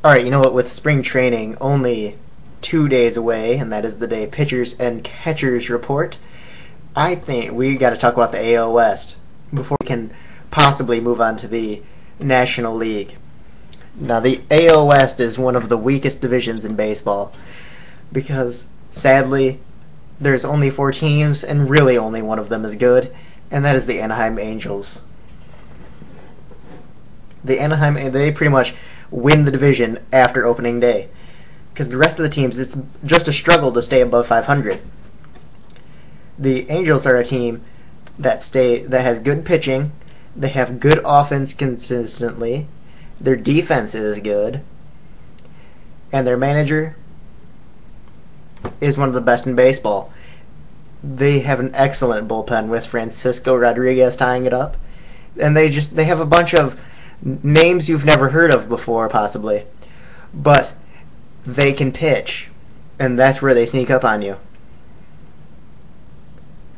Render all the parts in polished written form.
Alright, you know what? With spring training only 2 days away, and that is the day pitchers and catchers report, I think we got to talk about the AL West before we can possibly move on to the National League. Now, the AL West is one of the weakest divisions in baseball because, sadly, there's only 4 teams, and really only one of them is good, and that is the Anaheim Angels. The Anaheim, they pretty much win the division after opening day, because the rest of the teams, it's just a struggle to stay above 500. The Angels are a team that has good pitching, they have good offense consistently, their defense is good, and their manager is one of the best in baseball. They have an excellent bullpen with Francisco Rodriguez tying it up, and they have a bunch of names you've never heard of before, possibly, but they can pitch, and that's where they sneak up on you.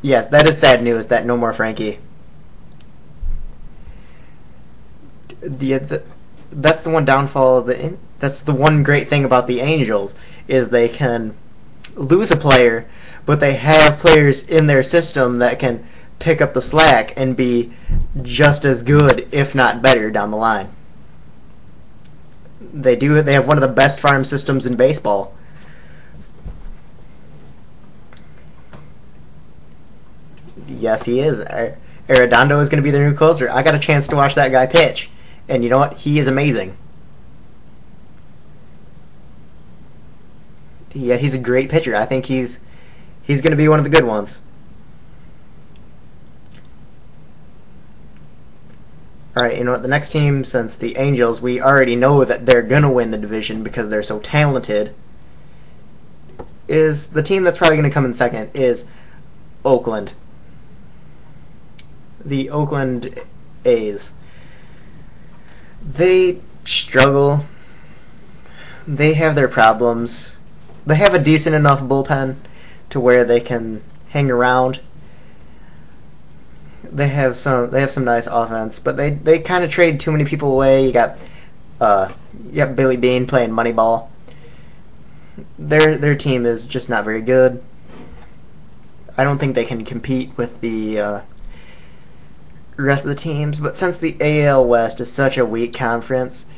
Yes, that is sad news that no more Frankie. That's the one downfall of that's the one great thing about the Angels, is they can lose a player, but they have players in their system that can pick up the slack and be just as good, if not better, down the line. They have one of the best farm systems in baseball. Yes, he is. Arredondo is going to be their new closer. I got a chance to watch that guy pitch, and you know what? He is amazing. Yeah, he's a great pitcher. I think he's going to be one of the good ones. Alright, you know what? The next team, since the Angels, we already know that they're going to win the division because they're so talented, is the team that's probably going to come in second is Oakland. The Oakland A's. They struggle. They have their problems. They have a decent enough bullpen to where they can hang around. They have some nice offense, but they kind of trade too many people away. You got Billy Beane playing Moneyball. Their team is just not very good. I don't think they can compete with the rest of the teams, but since the AL West is such a weak conference,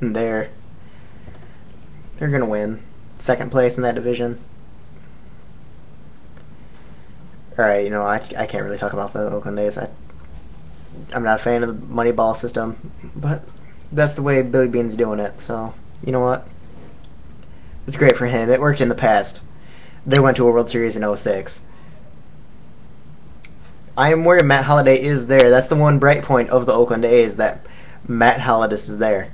they're going to win second place in that division. Alright, you know, I can't really talk about the Oakland A's. I'm not a fan of the Moneyball system, but that's the way Billy Beane's doing it, so, you know what? It's great for him. It worked in the past. They went to a World Series in 06. I am worried Matt Holliday is there. That's the one bright point of the Oakland A's, that Matt Holliday is there.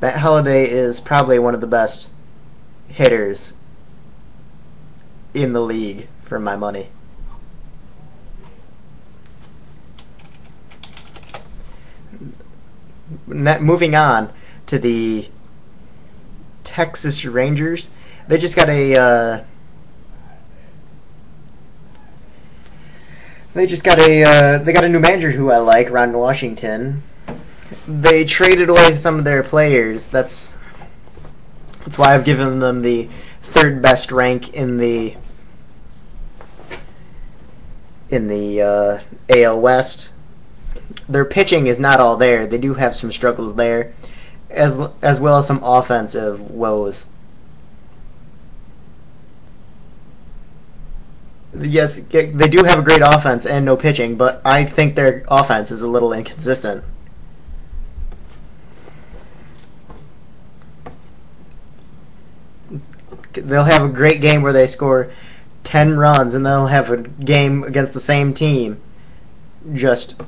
Matt Holliday is probably one of the best hitters in the league, for my money. Moving on to the Texas Rangers, they just got a they got a new manager who I like, Ron Washington. They traded away some of their players. That's why I've given them the third best rank in the AL West. Their pitching is not all there. They do have some struggles there, as well as some offensive woes. Yes, they do have a great offense and no pitching, but I think their offense is a little inconsistent. They'll have a great game where they score 10 runs, and they'll have a game against the same team, just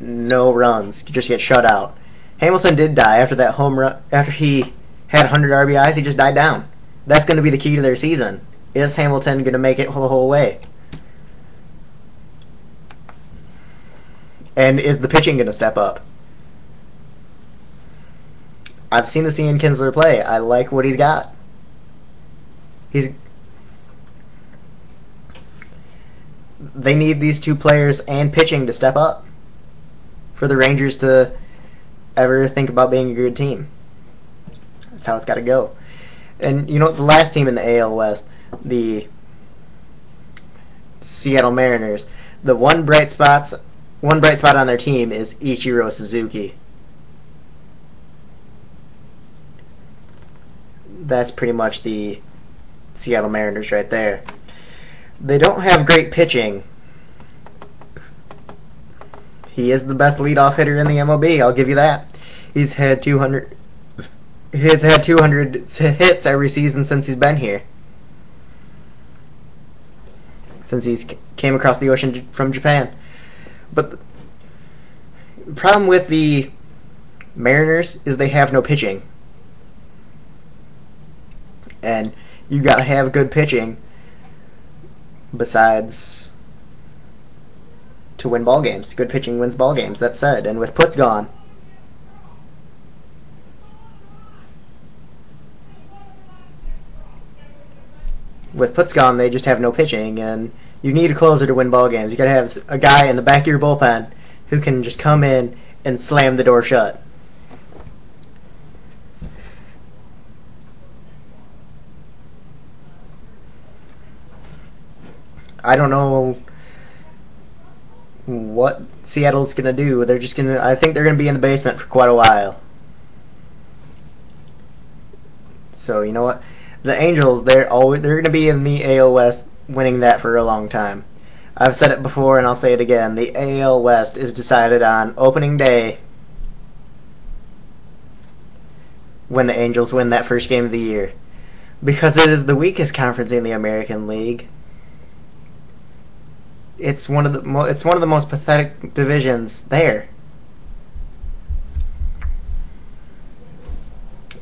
no runs, just get shut out. Hamilton did die after that home run. After he had 100 RBIs, he just died down. That's going to be the key to their season. Is Hamilton going to make it the whole way? And is the pitching going to step up? I've seen the Ian Kinsler play. I like what he's got. they need these two players and pitching to step up for the Rangers to ever think about being a good team. That's how it's got to go. And you know, the last team in the AL West, the Seattle Mariners, the one bright spot on their team is Ichiro Suzuki. That's pretty much the Seattle Mariners right there. They don't have great pitching. He is the best leadoff hitter in the MLB, I'll give you that. He's had 200 hits every season since he's been here. Since he's came across the ocean from Japan. But the problem with the Mariners is they have no pitching. And you got to have good pitching besides to win ball games. Good pitching wins ball games, that's said. And with Putz gone, they just have no pitching, and you need a closer to win ball games. You got to have a guy in the back of your bullpen who can just come in and slam the door shut. I don't know what Seattle's going to do. I think they're going to be in the basement for quite a while. So, you know what? The Angels, they're going to be in the AL West, winning that for a long time. I've said it before and I'll say it again. The AL West is decided on opening day when the Angels win that first game of the year. Because it is the weakest conference in the American League. It's one of the most pathetic divisions there.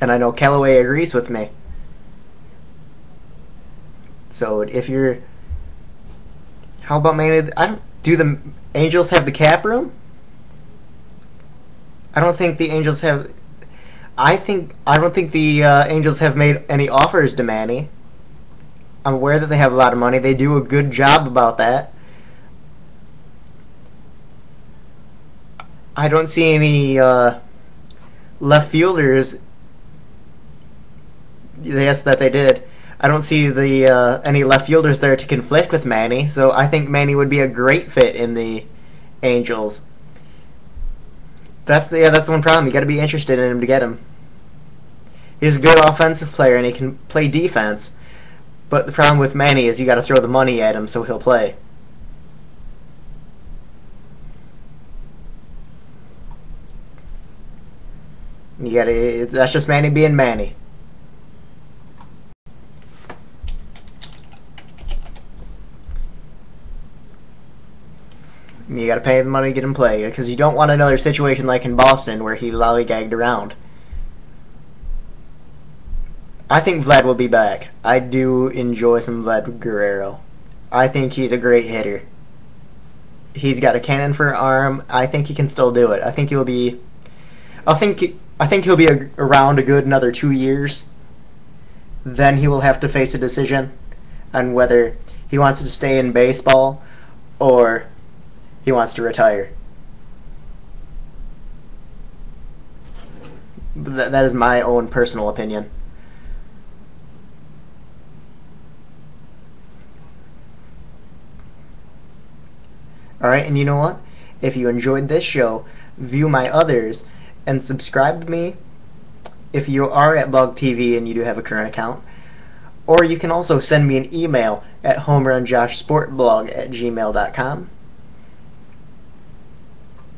And I know Callaway agrees with me. So if you're, how about maybe do the Angels have the cap room? I don't think the Angels have. I don't think the Angels have made any offers to Manny. I'm aware that they have a lot of money. They do a good job about that. I don't see any left fielders. Yes, that they did. I don't see any left fielders there to conflict with Manny, so I think Manny would be a great fit in the Angels. That's the one problem. You got to be interested in him to get him. He's a good offensive player and he can play defense, but the problem with Manny is you got to throw the money at him so he'll play. That's just Manny being Manny. You got to pay the money to get him play, because you don't want another situation like in Boston where he lollygagged around. I think Vlad will be back. I do enjoy some Vlad Guerrero. I think he's a great hitter. He's got a cannon for an arm. I think he can still do it. I think he'll be around a good another 2 years. Then he will have to face a decision on whether he wants to stay in baseball or he wants to retire. That is my own personal opinion. Alright, and you know what? If you enjoyed this show, view my others, and subscribe to me if you are at Blog TV and you do have a current account. Or you can also send me an email at homerunjoshsportblog@gmail.com.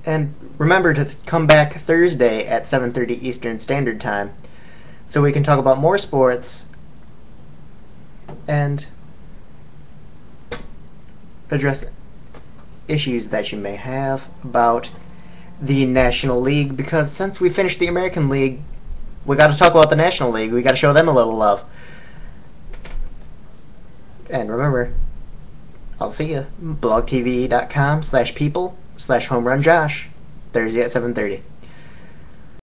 And remember to come back Thursday at 7:30 Eastern Standard Time so we can talk about more sports and address issues that you may have about the National League, because since we finished the American League, we got to talk about the National League. We got to show them a little love. And remember, I'll see you. blogtv.com/people/homerunjosh, Thursday at 7:30.